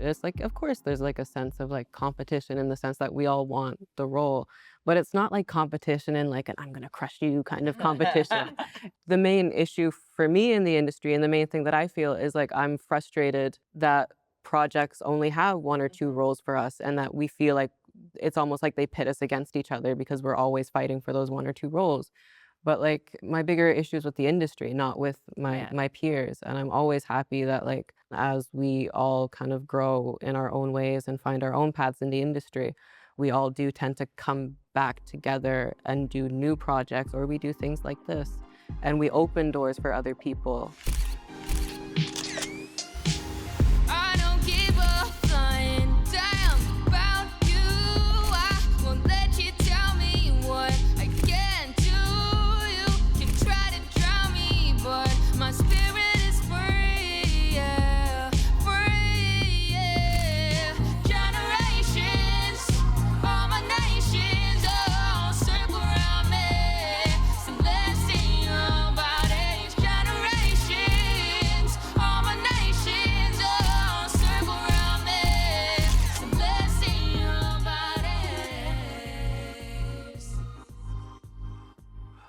it's like, of course, there's like a sense of like competition in the sense that we all want the role, but it's not like competition in like an I'm gonna crush you kind of competition. The main issue for me in the industry and the main thing that I feel is like I'm frustrated that projects only have one or two roles for us and that we feel like it's almost like they pit us against each other because we're always fighting for those one or two roles. But like my bigger issues with the industry, not with my peers. And I'm always happy that like as we all kind of grow in our own ways and find our own paths in the industry, we all do tend to come back together and do new projects, or we do things like this. And we open doors for other people.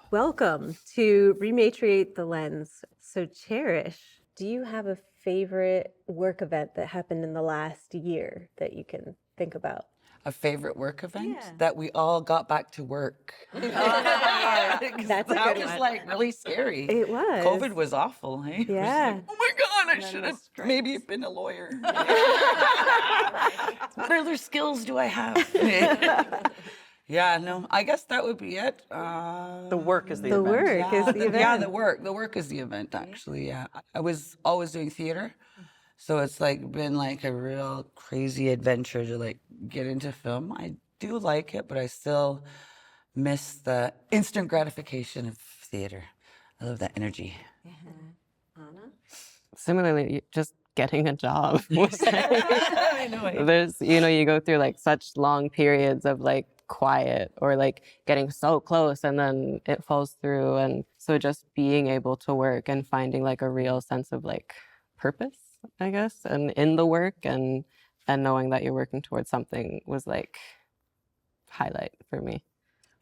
Welcome to ReMATRIATE the Lens. So Cherish, do you have a favorite work event that happened in the last year that you can think about? A favorite work event? That we all got back to work. That's a that good was one. like really scary. It was. COVID was awful, hey? Yeah. Like, oh my God, I should have maybe been a lawyer. What other skills do I have? Yeah, no, I guess that would be it. The work is the The event. work is the event. Yeah, the work is the event, actually, yeah. I was always doing theater, so it's like been like a real crazy adventure to like get into film. I do like it, but I still miss the instant gratification of theater. I love that energy. Anna? Similarly, just getting a job. I know. There's, you go through like such long periods of like quiet or like getting so close and then it falls through. And so just being able to work and finding like a real sense of like purpose, I guess, and in the work and knowing that you're working towards something was like highlight for me.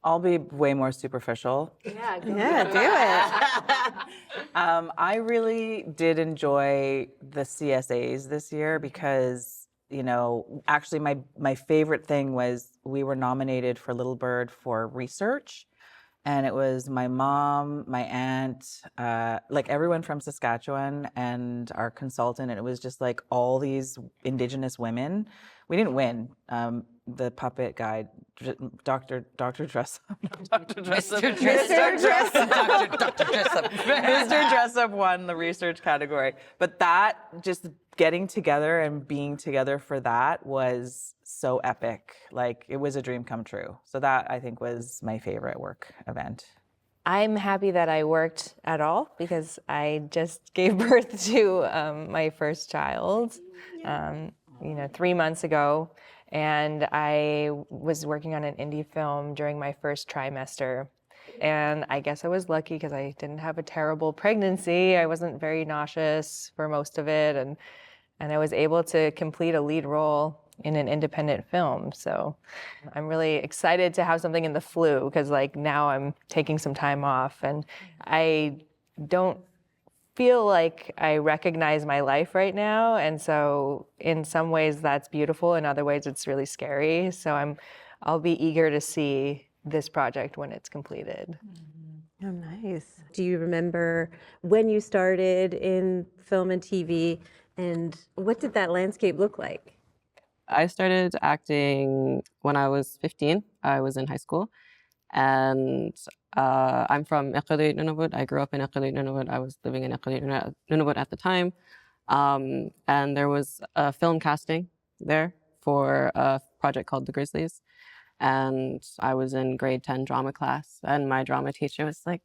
I'll be way more superficial. Yeah, do it. I really did enjoy the CSAs this year because, actually my favorite thing was we were nominated for Little Bird for research. And it was my mom, my aunt, like everyone from Saskatchewan and our consultant. And it was just like all these Indigenous women. We didn't win. The puppet guy, Dr. Dressup. Dr. Dressup. Mr. Dressup. Dr. Dressup. Mr. Dressup won the research category. But that, just getting together and being together for that was so epic. Like, it was a dream come true. So that, I think, was my favorite work event. I'm happy that I worked at all because I just gave birth to my first child, 3 months ago. And I was working on an indie film during my first trimester. And I guess I was lucky because I didn't have a terrible pregnancy. I wasn't very nauseous for most of it. And I was able to complete a lead role in an independent film. So I'm really excited to have something in the flu because like now I'm taking some time off and I don't feel like I recognize my life right now. And so in some ways that's beautiful. In other ways it's really scary. So I'll be eager to see this project when it's completed. Oh, nice. Do you remember when you started in film and TV and what did that landscape look like? I started acting when I was 15. I was in high school. And I'm from Iqaluit Nunavut. I grew up in Iqaluit Nunavut. I was living in Iqaluit Nunavut at the time. And there was a film casting there for a project called The Grizzlies. And I was in grade 10 drama class. And my drama teacher was like,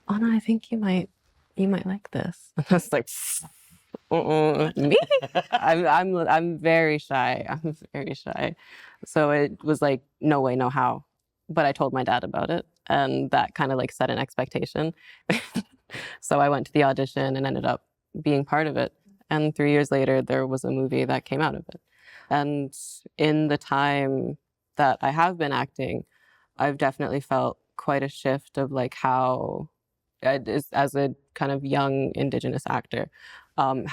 Anna, I think you might like this. And I was like, me? I'm very shy. I'm very shy. So it was like, no way, no how. But I told my dad about it, and that kind of like set an expectation. So I went to the audition and ended up being part of it. And 3 years later, there was a movie that came out of it. And in the time that I have been acting, I've definitely felt quite a shift of like how, as a kind of young Indigenous actor,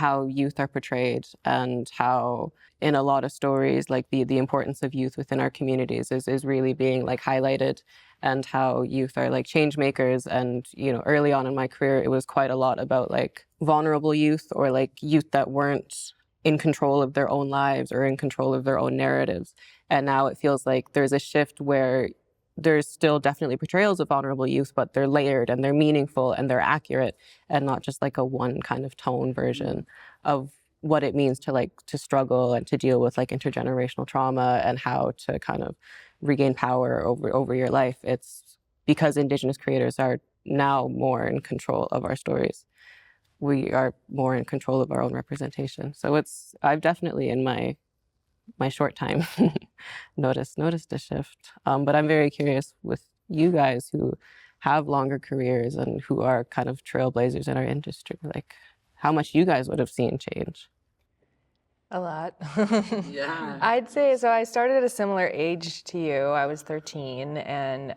how youth are portrayed and how in a lot of stories, like the importance of youth within our communities is really being like highlighted, and how youth are like change makers. And, you know, early on in my career, it was quite a lot about like vulnerable youth or like youth that weren't in control of their own lives or in control of their own narratives. And now it feels like there's a shift where there's still definitely portrayals of vulnerable youth, but they're layered and they're meaningful and they're accurate, and not just like a one kind of tone version of what it means to like to struggle and to deal with like intergenerational trauma and how to kind of regain power over your life. It's because Indigenous creators are now more in control of our stories. We are more in control of our own representation. So I've definitely in my short time noticed a shift. But I'm very curious with you guys who have longer careers and who are kind of trailblazers in our industry, like how much you guys would have seen change. A lot. Yeah. I'd say, so I started at a similar age to you. I was 13, and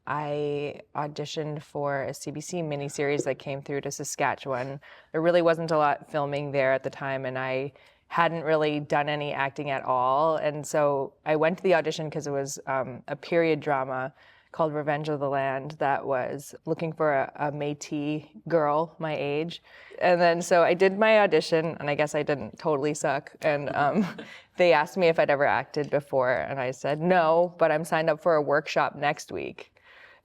I auditioned for a CBC miniseries that came through to Saskatchewan. There really wasn't a lot filming there at the time, and I hadn't really done any acting at all. And so I went to the audition because it was a period drama called Revenge of the Land that was looking for a Métis girl my age. And then so I did my audition, and I guess I didn't totally suck. And they asked me if I'd ever acted before, and I said no, but I'm signed up for a workshop next week.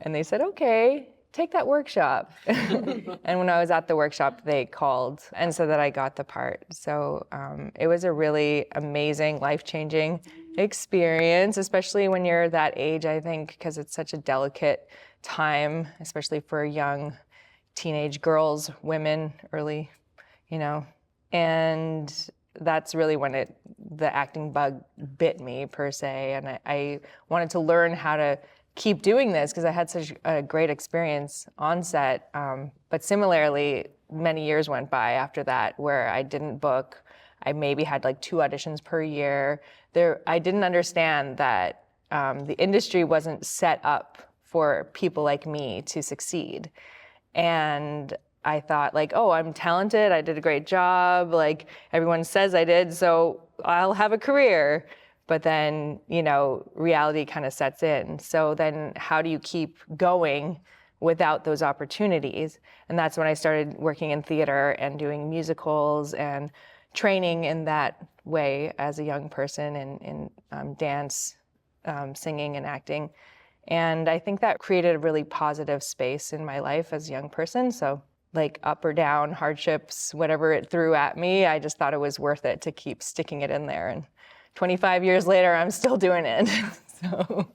And they said, okay, take that workshop. And when I was at the workshop, they called and said that I got the part. So it was a really amazing, life-changing experience, especially when you're that age, I think, because it's such a delicate time, especially for young teenage girls, women, early, you know. And that's really when the acting bug bit me, per se. And I wanted to learn how to keep doing this because I had such a great experience on set. But similarly, many years went by after that where I didn't book. I maybe had like 2 auditions per year. I didn't understand that the industry wasn't set up for people like me to succeed. And I thought like, oh, I'm talented, I did a great job, like everyone says I did, so I'll have a career. But then, you know, reality kind of sets in. So then how do you keep going without those opportunities? And that's when I started working in theater and doing musicals and training in that way as a young person in dance, singing and acting. And I think that created a really positive space in my life as a young person. So like up or down, hardships, whatever it threw at me, I just thought it was worth it to keep sticking it in there. And 25 years later, I'm still doing it. So.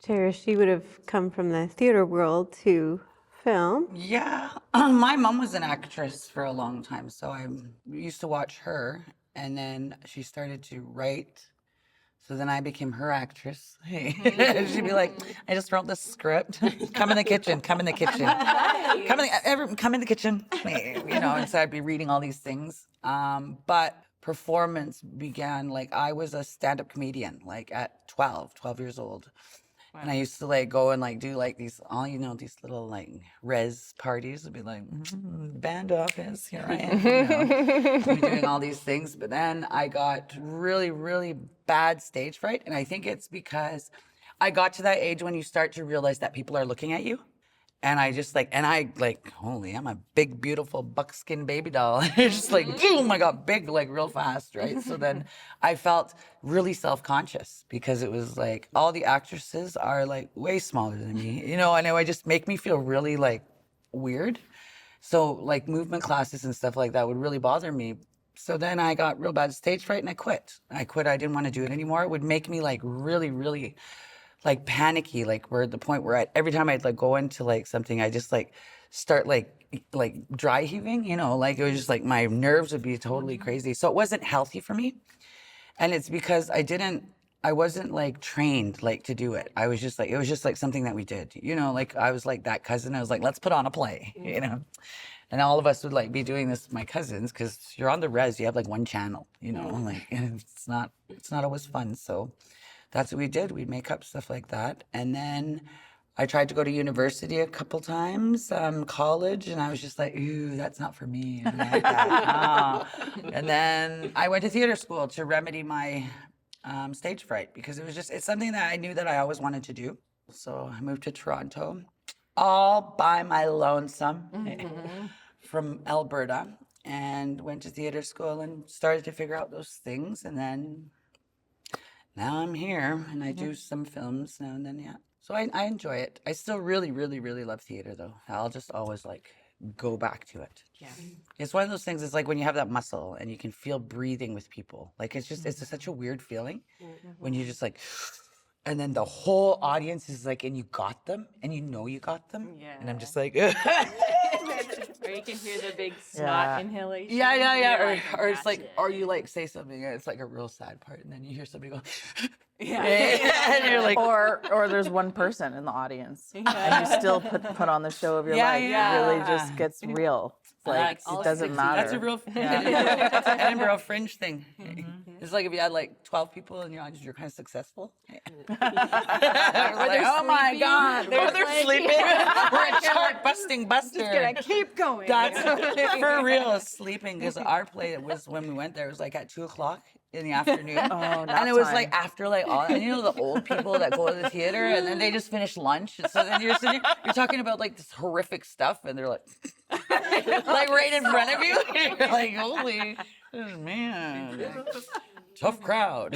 Cherish, you would have come from the theater world to film. Yeah, my mom was an actress for a long time, so I used to watch her, and then she started to write. So then I became her actress. Hey, she'd be like, "I just wrote this script. Come in the kitchen. Come in the kitchen. Come in the kitchen." You know, and so I'd be reading all these things. But performance began like I was a stand-up comedian, like at 12 years old. And I used to like go and like do like these, these little like res parties. It'd be like, band office, here I am. Be doing all these things. But then I got really, really bad stage fright. And I think it's because I got to that age when you start to realize that people are looking at you. And I just like, holy, I'm a big, beautiful buckskin baby doll. It's just like, boom, I got big, like real fast, right? So then I felt really self-conscious because it was like, all the actresses are like way smaller than me, and it would just make me feel really like weird. So like movement classes and stuff like that would really bother me. So then I got real bad stage fright and I quit. I didn't want to do it anymore. It would make me like really, really like panicky, like we're at the point where every time I'd like go into like something, I just like start like dry heaving, like it was just like my nerves would be totally crazy. So it wasn't healthy for me. And it's because I didn't I wasn't like trained like to do it. I was just like, it was just like something that we did, you know, like I was like that cousin. I was like, let's put on a play, you know? And all of us would like be doing this with my cousins because you're on the res, you have like one channel, you know, like, and it's not always fun. So that's what we did. We'd make up stuff like that. And then I tried to go to university a couple times, college, and I was just like, ooh, that's not for me. I don't like that. And then I went to theater school to remedy my stage fright because it's something that I knew that I always wanted to do. So I moved to Toronto all by my lonesome from Alberta and went to theater school and started to figure out those things. And then now I'm here and I do some films now and then, yeah. So I enjoy it. I still really, really, really love theater though. I'll just always like go back to it. Yeah. It's one of those things, it's like when you have that muscle and you can feel breathing with people. Like it's such a weird feeling when you just like, and then the whole audience is like, and you got them and you know you got them. Yeah. And I'm just like, or you can hear the big snot inhalation. Yeah. Or it's like, or you like say something and it's like a real sad part and then you hear somebody go, and you're like, or there's one person in the audience, and you still put on the show of your life. Yeah. It really just gets real. It's like it doesn't matter. That's a real, that's an Edinburgh Fringe thing. It's like if you had like 12 people in your audience, you're kind of successful. Like, oh my God, they're sleeping. We're a chart busting buster. Just gonna keep going. That's for real, sleeping. Because our play was when we went there, it was like at 2:00 in the afternoon. And it was like after like all, and you know the old people that go to the theater and then they just finish lunch. So then you're sitting, you're talking about like this horrific stuff, and they're like, like right in front of you. And you're like, holy man, tough crowd.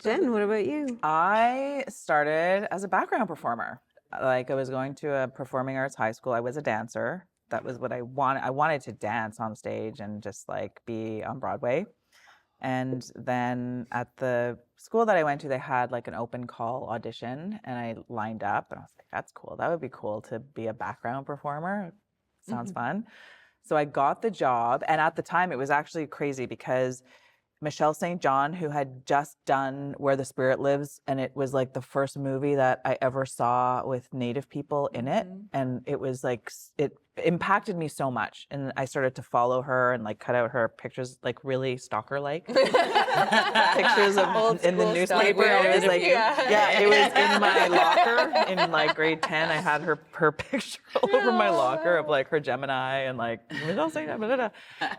Jen, what about you? I started as a background performer. Like I was going to a performing arts high school. I was a dancer. That was what I wanted. I wanted to dance on stage and just like be on Broadway. And then at the school that I went to, they had like an open call audition and I lined up and I was like, that's cool. That would be cool to be a background performer. Sounds fun. So I got the job. And at the time it was actually crazy because Michelle St. John, who had just done Where the Spirit Lives, and it was like the first movie that I ever saw with Native people in it. And it was like, it impacted me so much. And I started to follow her and like cut out her pictures, like really stalker-like pictures of in the newspaper. And it was like, it was in my locker in like grade 10. I had her picture all over my locker of like her Gemini and like,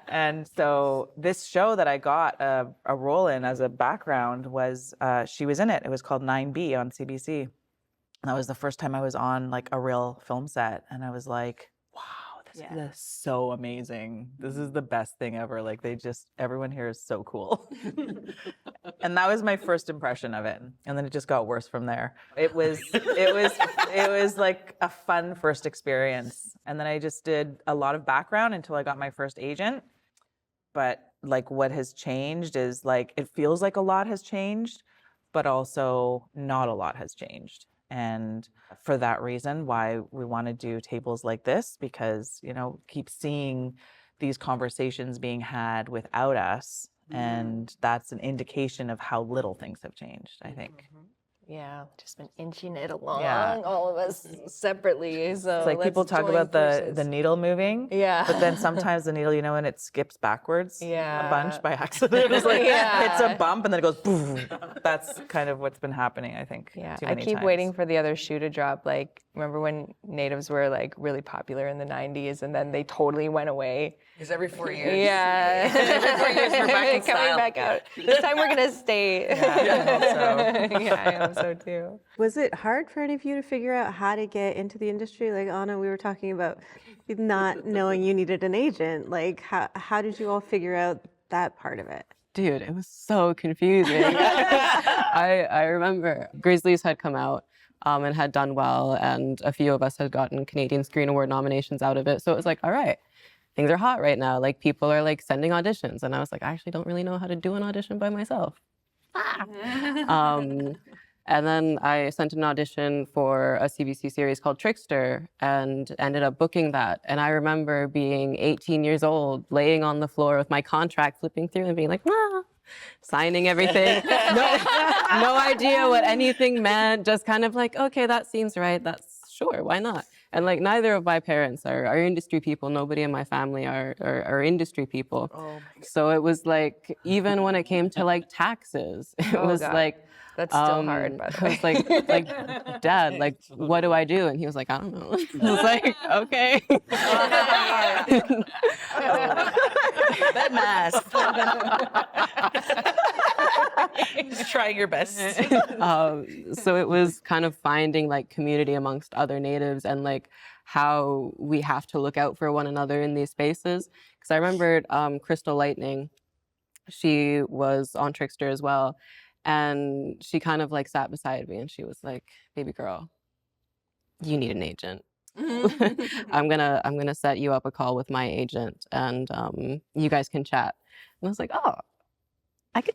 and so this show that I got a role in as a background was, she was in it. It was called 9B on CBC. And that was the first time I was on like a real film set. And I was like, wow, this is so amazing. This is the best thing ever. Like everyone here is so cool. And that was my first impression of it. And then it just got worse from there. It was like a fun first experience. And then I just did a lot of background until I got my first agent. But like what has changed is like, it feels like a lot has changed, but also not a lot has changed. And for that reason, why we want to do tables like this, because, you know, keep seeing these conversations being had without us. And that's an indication of how little things have changed, I think. Yeah, just been inching it along, Yeah. all of us separately. So It's like people let's talk join about the forces. needle moving, Yeah. but then sometimes the needle, you know, when it skips backwards a bunch by accident, it's like hits a bump and then it goes boom. That's kind of what's been happening, I think. Yeah, too I many keep times. waiting for the other shoe to drop. Like, remember when natives were like really popular in the 90s and then they totally went away? It's every 4 years. Yeah. Every 4 years we're back in Coming style. back out. This time we're going to stay. Yeah, I hope so. Yeah, I hope so too. Was it hard for any of you to figure out how to get into the industry? Like Anna, we were talking about not knowing you needed an agent. Like how did you all figure out that part of it? Dude, it was so confusing. I remember Grizzlies had come out and had done well, and a few of us had gotten Canadian Screen Award nominations out of it. So it was like, all right, things are hot right now. Like people are like sending auditions, and I was like, I actually don't really know how to do an audition by myself. And then I sent an audition for a CBC series called Trickster and ended up booking that. And I remember being 18 years old, laying on the floor with my contract, flipping through and being like, signing everything. No idea what anything meant. Just kind of like, okay, that seems right. That's sure, why not? And like neither of my parents are industry people. Nobody in my family are industry people. So it was like, even when it came to like taxes, it was God. like, That's still hard, by the way. I was like, Dad, like, what do I do? And he was like, I don't know. I was like, okay. That mask. Just trying your best. So it was kind of finding like community amongst other natives and like how we have to look out for one another in these spaces. Because I remembered Crystal Lightning, she was on Trickster as well. And she kind of like sat beside me and she was like, baby girl, you need an agent. I'm gonna set you up a call with my agent and you guys can chat. And I was like, oh,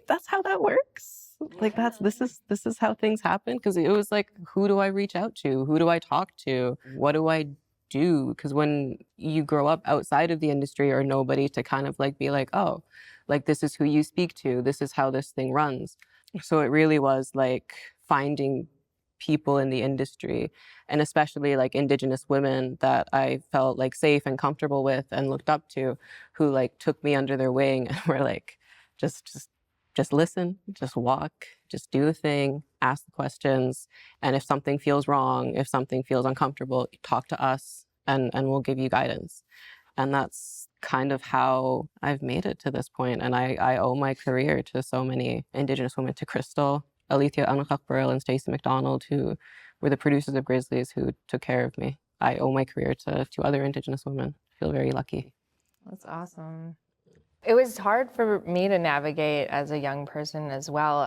that's how that works. Like this is how things happen. Cause it was like, who do I reach out to? Who do I talk to? What do I do? Because when you grow up outside of the industry or nobody to kind of like be like, oh, like this is who you speak to. This is how this thing runs. So it really was like finding people in the industry and especially like Indigenous women that I felt like safe and comfortable with and looked up to who like took me under their wing and were like, just listen, just walk, just do the thing, ask the questions. And if something feels wrong, if something feels uncomfortable, talk to us and we'll give you guidance. And that's kind of how I've made it to this point. And I owe my career to so many Indigenous women, to Crystal, Alethea Anakakbaril, and Stacey McDonald, who were the producers of Grizzlies who took care of me. I owe my career to other Indigenous women. I feel very lucky. That's awesome. It was hard for me to navigate as a young person as well.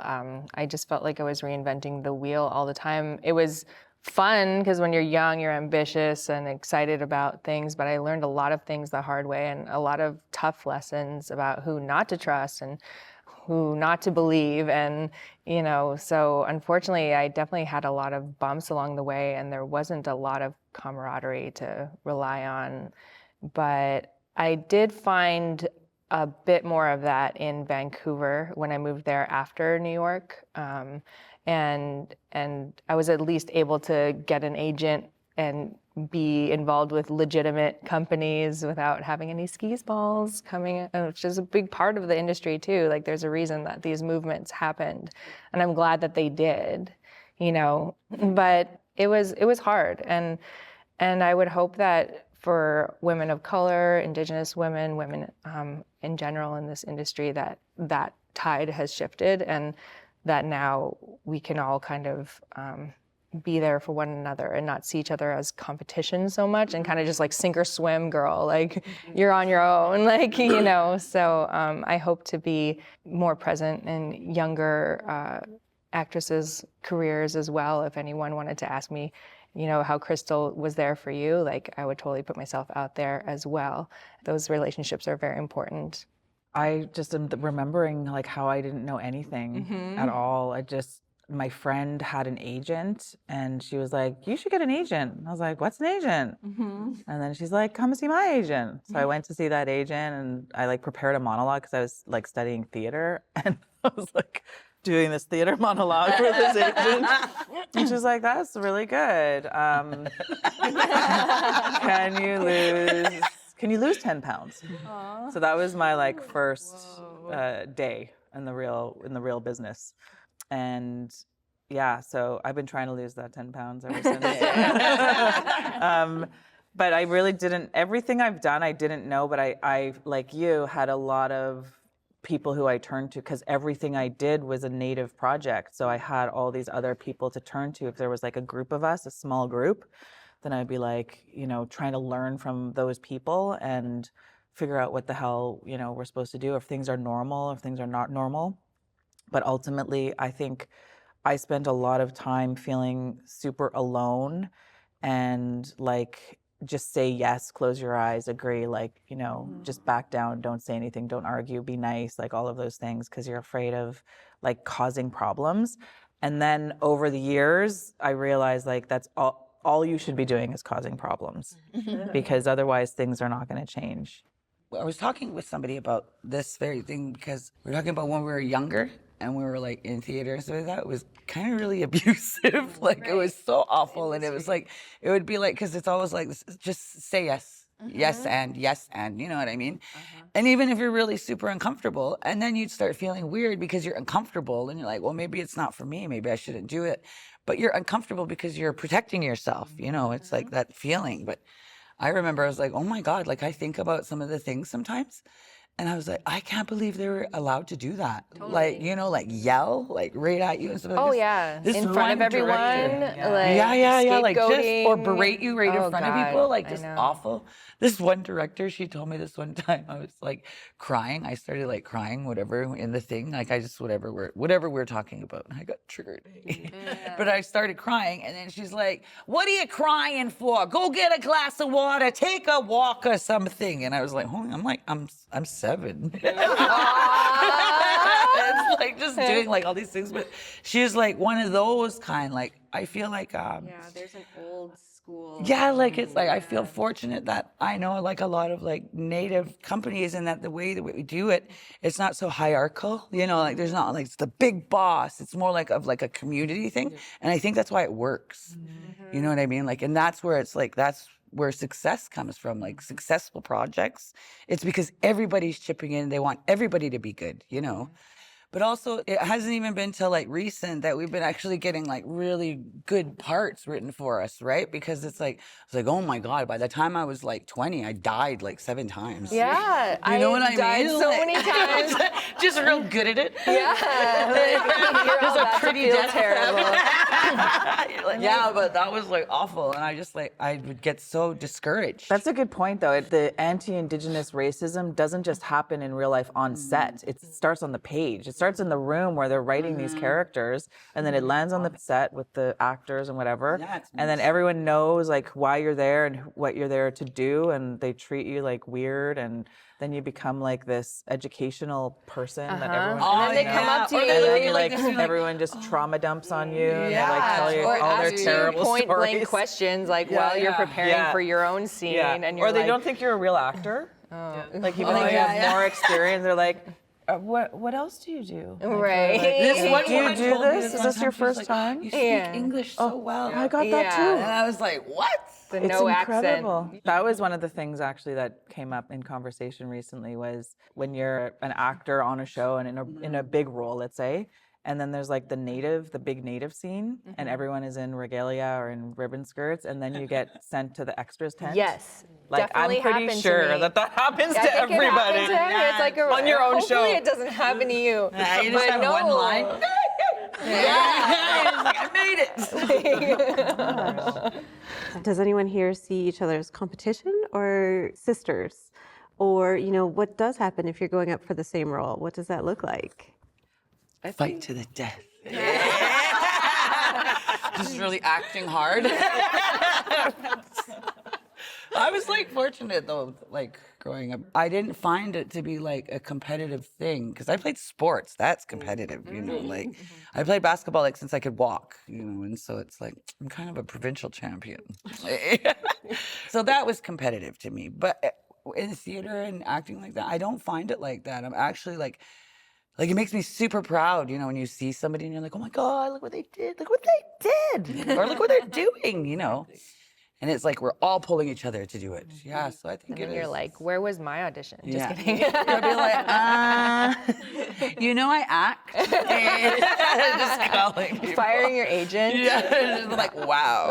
I just felt like I was reinventing the wheel all the time. It was fun because when you're young, you're ambitious and excited about things, but I learned a lot of things the hard way and a lot of tough lessons about who not to trust and who not to believe. And, you know, so unfortunately, I definitely had a lot of bumps along the way and there wasn't a lot of camaraderie to rely on. But I did find a bit more of that in Vancouver when I moved there after New York. And I was at least able to get an agent and be involved with legitimate companies without having any skis balls coming, which is a big part of the industry too. Like there's a reason that these movements happened, and I'm glad that they did, you know. But it was hard, and I would hope that for women of color, Indigenous women in general in this industry, that tide has shifted and that now we can all kind of be there for one another and not see each other as competition so much and kind of just like sink or swim, girl, like you're on your own, like, you know. So I hope to be more present in younger actresses' careers as well. If anyone wanted to ask me, you know, how Crystal was there for you, like I would totally put myself out there as well. Those relationships are very important. I just am remembering like how I didn't know anything at all. My friend had an agent and she was like, you should get an agent. I was like, what's an agent? And then she's like, come see my agent. So I went to see that agent and I like prepared a monologue because I was like studying theater and I was like doing this theater monologue for this agent. And she was like, that's really good. Can you lose 10 pounds? So that was my like first day in the real business. And yeah, so I've been trying to lose that 10 pounds ever since. But I really didn't, everything I've done, I didn't know, but I like you, had a lot of people who I turned to because everything I did was a Native project. So I had all these other people to turn to. If there was like a group of us, a small group, then I'd be like, you know, trying to learn from those people and figure out what the hell, you know, we're supposed to do, if things are normal, if things are not normal. But ultimately, I think I spent a lot of time feeling super alone and like, just say yes, close your eyes, agree, like, you know, just back down, don't say anything, don't argue, be nice, like all of those things, because you're afraid of like causing problems. And then over the years, I realized like that's all you should be doing is causing problems because otherwise things are not going to change. I was talking with somebody about this very thing because we were talking about when we were younger and we were like in theater and stuff like that. It was kind of really abusive. Like it was so awful. And it was like, it would be like, because it's always like, just say yes. Yes, and you know what I mean? And even if you're really super uncomfortable, and then you'd start feeling weird because you're uncomfortable and you're like, well, maybe it's not for me. Maybe I shouldn't do it. But you're uncomfortable because you're protecting yourself. You know, it's like that feeling. But I remember I was like, oh my God, like I think about some of the things sometimes. And I was like, I can't believe they were allowed to do that. Like, you know, like yell, like right at you and stuff like Oh this. yeah, This in front of one everyone. director- Like yeah, like just, or scapegoating. berate you right Oh, in front of God, people, like I just know. awful. This one director, she told me this one time, I was like crying. I started like crying, whatever, in the thing. Like I just, whatever we're talking about. And I got triggered. But I started crying and then she's like, what are you crying for? Go get a glass of water, take a walk or something. And I was like, I'm 7. It's like just doing like all these things. But she's like one of those kind, like, I feel like, Yeah, there's an old school. yeah, like it's like I feel fortunate that I know like a lot of like native companies and that the way that we do it, it's not so hierarchical, you know, like there's not like it's the big boss. It's more like of like a community thing. And I think that's why it works. You know what I mean? Like, and that's where it's like, that's where success comes from, like successful projects. It's because everybody's chipping in. They want everybody to be good, you know? But also, it hasn't even been till like recent that we've been actually getting like really good parts written for us, right? Because it's like, oh my God, by the time I was like 20, I died like 7 times. Yeah, You know what I died mean? so Like- many times. Just real good at it. Yeah, Just a pretty feel death. terrible. You're like, yeah, but that was like awful. And I just like, I would get so discouraged. That's a good point, though. The anti-Indigenous racism doesn't just happen in real life on set. It starts on the page. It starts in the room where they're writing these characters, and then it lands on the set with the actors and whatever. Yeah, it's And then everyone knows like why you're there and what you're there to do, and they treat you like weird, and then you become like this educational person that everyone. And then they come up to Or you. they And look then at you you like this, you're like, everyone just trauma dumps on you and they like Yeah. tell you Or all their ask you terrible point stories. blank questions like Yeah, while you're yeah. preparing Yeah. for your own scene, and you're or they like, don't think you're a real actor. Like even Oh, though you yeah, have yeah. more experience, they're like, what else do you do? right. This one Do you woman do told me this? Is one this your time, she was first like, time? You speak Yeah. English so well. I got that Yeah. too. And I was like, what? the It's no incredible. accent. That was one of the things actually that came up in conversation recently was when you're an actor on a show and in a big role, let's say, and then there's like the big native scene, and everyone is in regalia or in ribbon skirts, and then you get sent to the extras tent. Yes, Like definitely I'm pretty happened sure to me. that happens I to think everybody. It happened to everyone. It's like On your own hopefully show. it doesn't happen to you. Yeah, you just But have no. one line. Yeah. It's like, I made it. Does anyone here see each other as competition or sisters? Or, you know, what does happen if you're going up for the same role? What does that look like? Fight to the death. Just really acting hard. I was like fortunate though, like growing up. I didn't find it to be like a competitive thing because I played sports. That's competitive, you know. Like I played basketball like since I could walk, you know, and so it's like I'm kind of a provincial champion. So that was competitive to me. But in theater and acting like that, I don't find it like that. I'm actually like it makes me super proud, you know, when you see somebody and you're like, oh my God, look what they did. Look what they did. Or look what they're doing, you know. And it's like we're all pulling each other to do it. Yeah, so I think And it then is. you're like, where was my audition? Just Yeah. kidding. You'll be like, you know, I act. Just calling people. Firing your agent. Yeah, just like, wow.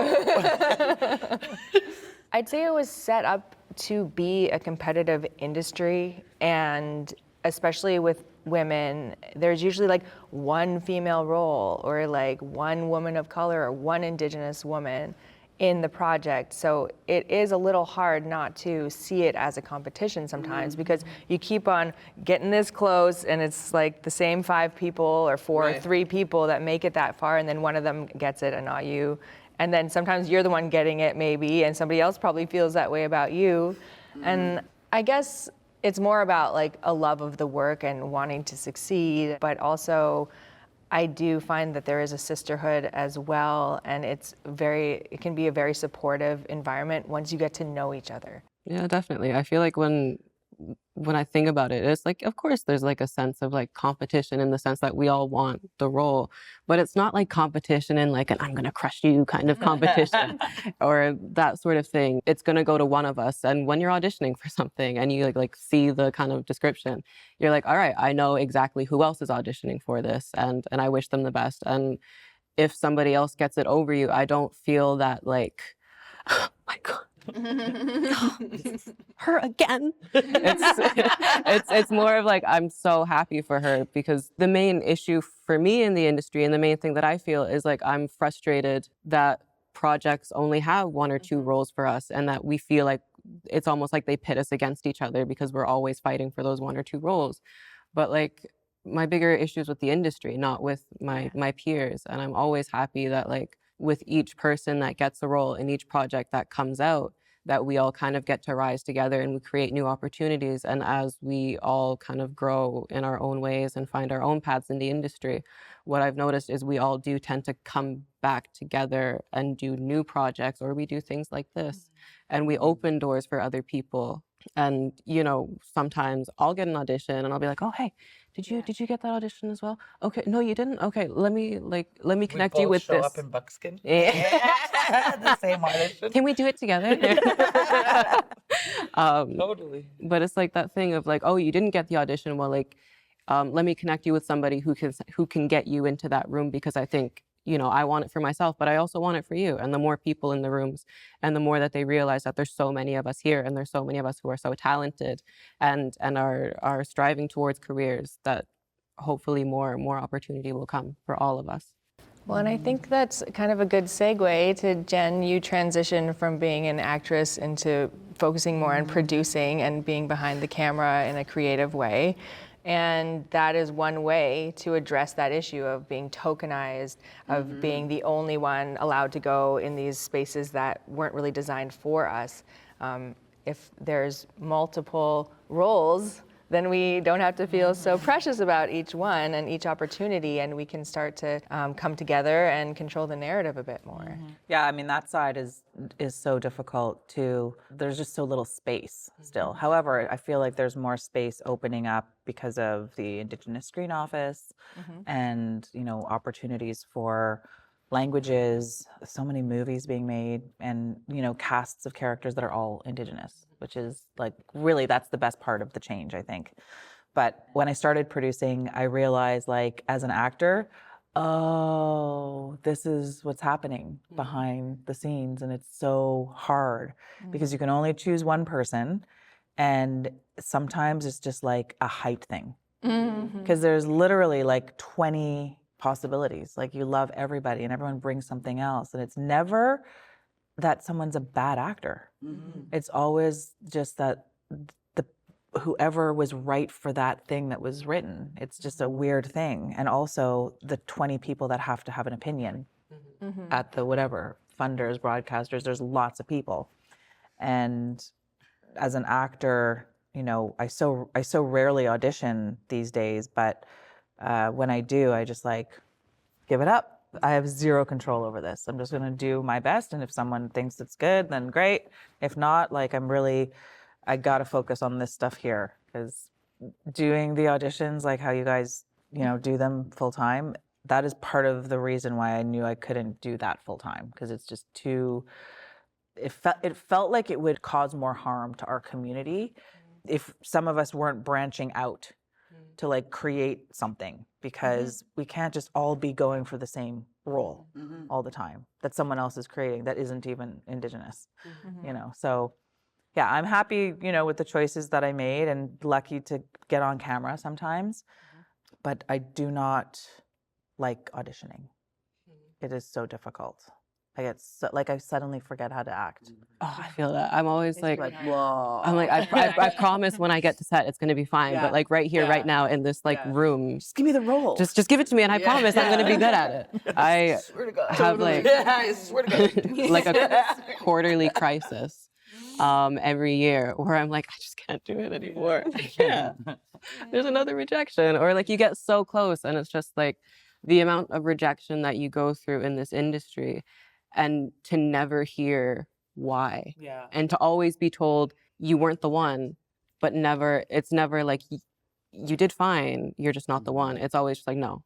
I'd say it was set up to be a competitive industry, and especially with women, there's usually like one female role or like one woman of color or one Indigenous woman in the project. So it is a little hard not to see it as a competition sometimes because you keep on getting this close and it's like the same 5 people or 4 or 3 people that make it that far, and then one of them gets it and not you. And then sometimes you're the one getting it maybe, and somebody else probably feels that way about you. And I guess it's more about like a love of the work and wanting to succeed, but also I do find that there is a sisterhood as well, and it can be a very supportive environment once you get to know each other. Yeah, definitely. I feel like when when I think about it, it's like, of course, there's like a sense of like competition in the sense that we all want the role, but it's not like competition in like an I'm going to crush you kind of competition or that sort of thing. It's going to go to one of us. And when you're auditioning for something and you like see the kind of description, you're like, all right, I know exactly who else is auditioning for this, and I wish them the best. And if somebody else gets it over you, I don't feel that like, oh my God. Her again. It's more of like, I'm so happy for her, because the main issue for me in the industry and the main thing that I feel is like, I'm frustrated that projects only have one or two roles for us, and that we feel like it's almost like they pit us against each other because we're always fighting for those one or two roles. But like, my bigger issues with the industry, not with my peers. And I'm always happy that like with each person that gets a role in each project that comes out, that we all kind of get to rise together and we create new opportunities. And as we all kind of grow in our own ways and find our own paths in the industry, what I've noticed is we all do tend to come back together and do new projects, or we do things like this, and we open doors for other people. And, you know, sometimes I'll get an audition and I'll be like, oh, hey, did you get that audition as well? Okay, no, you didn't? Okay, let me connect you with show this. up in buckskin. Yeah. The same audition. Can we do it together? Totally. But it's like that thing of like, oh, you didn't get the audition. Well, like, let me connect you with somebody who can get you into that room, because I think, you know, I want it for myself, but I also want it for you. And the more people in the rooms, and the more that they realize that there's so many of us here, and there's so many of us who are so talented and are striving towards careers, that hopefully more opportunity will come for all of us. Well, and I think that's kind of a good segue to Jen. You transitioned from being an actress into focusing more on producing and being behind the camera in a creative way. And that is one way to address that issue of being tokenized, of being the only one allowed to go in these spaces that weren't really designed for us. If there's multiple roles, then we don't have to feel so precious about each one and each opportunity, and we can start to come together and control the narrative a bit more. Yeah, I mean, that side is so difficult too. There's just so little space still. However, I feel like there's more space opening up because of the Indigenous Screen Office and, you know, opportunities for languages, so many movies being made, and, you know, casts of characters that are all Indigenous, which is like, really, that's the best part of the change, I think. But when I started producing, I realized, like, as an actor, oh, this is what's happening behind the scenes. And it's so hard because you can only choose one person. And sometimes it's just like a height thing. Because there's literally like 20 possibilities. Like, you love everybody and everyone brings something else. And it's never that someone's a bad actor. It's always just that whoever was right for that thing that was written. It's just a weird thing. And also the 20 people that have to have an opinion at the whatever, funders, broadcasters, there's lots of people. And as an actor, you know, I so rarely audition these days, but when I do, I just like give it up. I have zero control over this. I'm just gonna do my best, and if someone thinks it's good, then great. If not, like, I gotta focus on this stuff here, because doing the auditions, like how you guys, you know, do them full time, that is part of the reason why I knew I couldn't do that full time, because it's just too, it felt like it would cause more harm to our community if some of us weren't branching out to like create something, because we can't just all be going for the same role all the time that someone else is creating that isn't even Indigenous, you know. So yeah, I'm happy, you know, with the choices that I made, and lucky to get on camera sometimes, but I do not like auditioning. It is so difficult. I get so, like, I suddenly forget how to act. Oh, I feel that. I'm always like, Whoa. I'm like, I promise when I get to set, it's going to be fine. But like right here, right now in this like room, Just give me the role. just give it to me, and I promise I'm going to be good at it. I Swear to God. have like, I swear to God. like a quarterly crisis every year where I'm like, I just can't do it anymore. I can't. There's another rejection. Or like you get so close, and it's just like the amount of rejection that you go through in this industry, and to never hear why. And to always be told you weren't the one, but it's never like you did fine, you're just not the one. It's always just like no.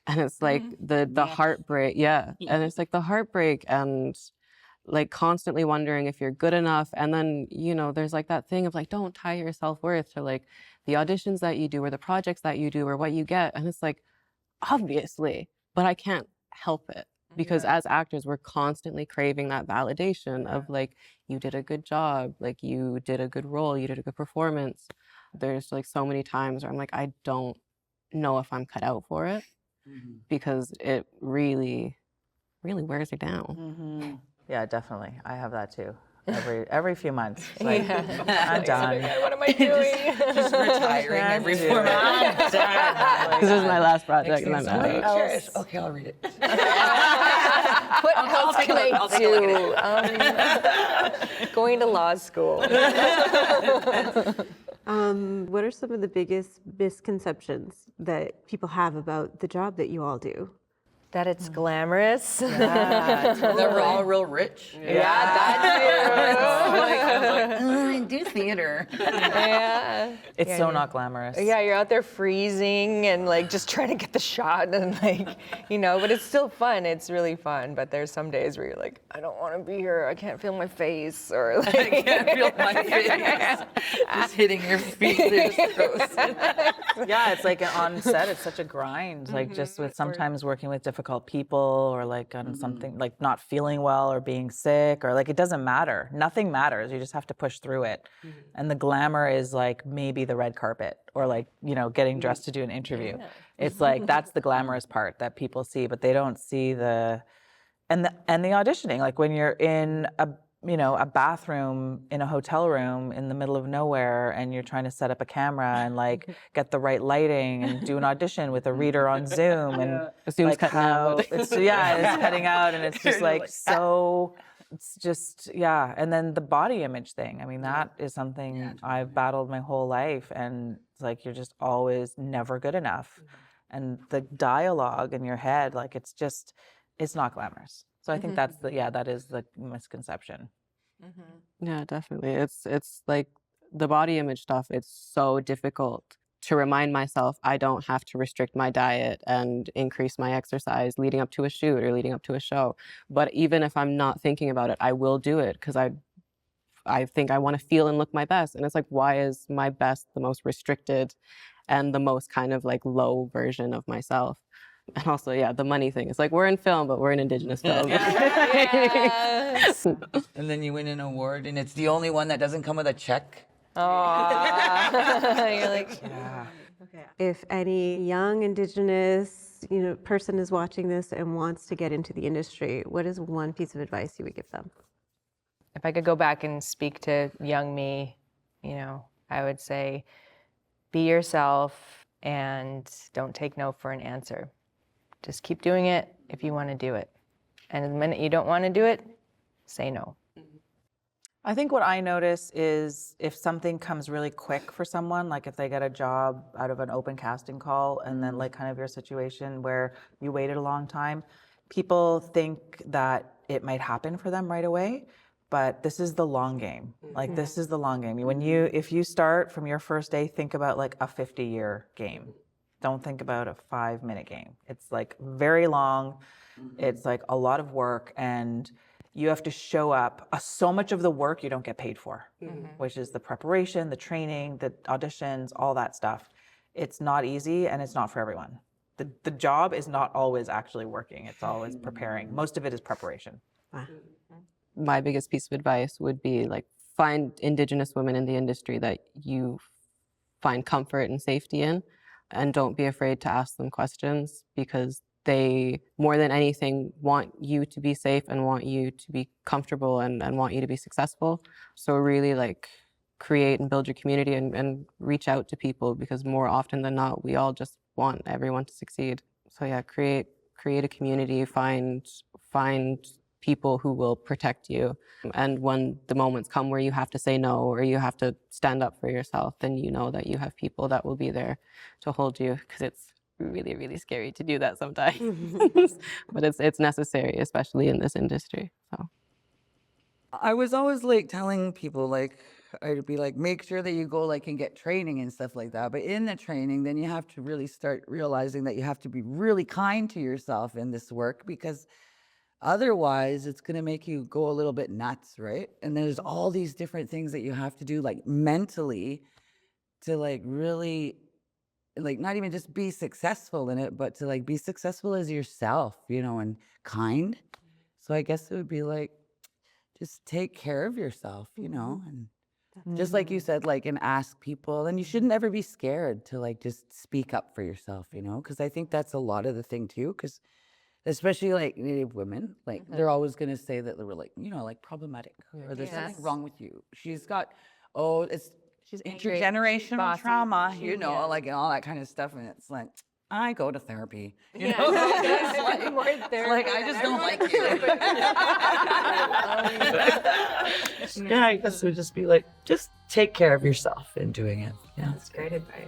And it's like the heartbreak, and it's like the heartbreak and like constantly wondering if you're good enough. And then, you know, there's like that thing of like, don't tie your self-worth to like the auditions that you do or the projects that you do or what you get. And it's like, obviously, but I can't help it because as actors, we're constantly craving that validation of like, you did a good job, like you did a good role, you did a good performance. There's like so many times where I'm like, I don't know if I'm cut out for it because it really, really wears you down. Yeah, definitely. I have that too. Every few months. It's like, I'm done. What am I doing? Just retiring every 4 months. I'm done. This is my last project and I'm out. Cherish. Okay, I'll read it. What else can I do? Going to law school. What are some of the biggest misconceptions that people have about the job that you all do? That it's glamorous. That we're all real rich. I do theater. It's so not glamorous. Yeah, you're out there freezing and like just trying to get the shot and like, you know, but it's still fun. It's really fun. But there's some days where you're like, I don't want to be here. I can't feel my face or like. I can't feel my face. Just hitting your feet. They're just frozen. Yeah, it's like on set, it's such a grind. Like just with sometimes working with difficult people or like on something like not feeling well or being sick or like it doesn't matter. Nothing matters. You just have to push through it. And the glamour is like maybe the red carpet or like, you know, getting dressed to do an interview. It's like that's the glamorous part that people see, but they don't see the auditioning. Like when you're in a bathroom in a hotel room in the middle of nowhere and you're trying to set up a camera and like get the right lighting and do an audition with a reader on Zoom and like how it's cutting out and it's just like so it's just and then the body image thing. I mean that is something I've battled my whole life and it's like you're just always never good enough. And the dialogue in your head, like it's not glamorous. So I think that is the misconception. Yeah, definitely. It's like the body image stuff. It's so difficult to remind myself I don't have to restrict my diet and increase my exercise leading up to a shoot or leading up to a show. But even if I'm not thinking about it, I will do it because I think I want to feel and look my best. And it's like, why is my best the most restricted and the most kind of like low version of myself? And also, the money thing. It's like, we're in film, but we're in Indigenous film. Yes. And then you win an award, and it's the only one that doesn't come with a check. You're like, If any young Indigenous, person is watching this and wants to get into the industry, what is one piece of advice you would give them? if I could go back and speak to young me, I would say, be yourself and don't take no for an answer. Just keep doing it if you want to do it. And the minute you don't want to do it, say no. I think what I notice is if something comes really quick for someone, like if they get a job out of an open casting call and then like kind of your situation where you waited a long time, people think that it might happen for them right away, but this is the long game. Like this is the long game. If you start from your first day, think about like a 50-year game. Don't think about a 5-minute game. It's like very long. It's like a lot of work and you have to show up. So much of the work you don't get paid for, which is the preparation, the training, the auditions, all that stuff. It's not easy and it's not for everyone. The job is not always actually working. It's always preparing. Most of it is preparation. My biggest piece of advice would be like find Indigenous women in the industry that you find comfort and safety in, and don't be afraid to ask them questions because they, more than anything, want you to be safe and want you to be comfortable and want you to be successful. So really like create and build your community and reach out to people because more often than not, we all just want everyone to succeed. So yeah, create a community, find people who will protect you. And when the moments come where you have to say no or you have to stand up for yourself, then you know that you have people that will be there to hold you because it's really, really scary to do that sometimes. But it's necessary, especially in this industry. So I was always like telling people like, I'd be like, make sure that you go like and get training and stuff like that. But in the training, then you have to really start realizing that you have to be really kind to yourself in this work, because otherwise it's going to make you go a little bit nuts, right? And there's all these different things that you have to do like mentally to like really like not even just be successful in it, but to like be successful as yourself, you know, and kind. So I guess it would be like, just take care of yourself, you know, and just like you said, like, and ask people. And you shouldn't ever be scared to like just speak up for yourself, you know, because I think that's a lot of the thing too, because especially like Native women, like they're always going to say that they were like, you know, like problematic or there's something wrong with you. She's got, oh, it's She's angry, intergenerational bossy. trauma, you know, like and all that kind of stuff. And it's like, I go to therapy, you know? It's like, I just don't like you. Yeah, I guess it would just be like, just take care of yourself in doing it. Yeah. That's great advice.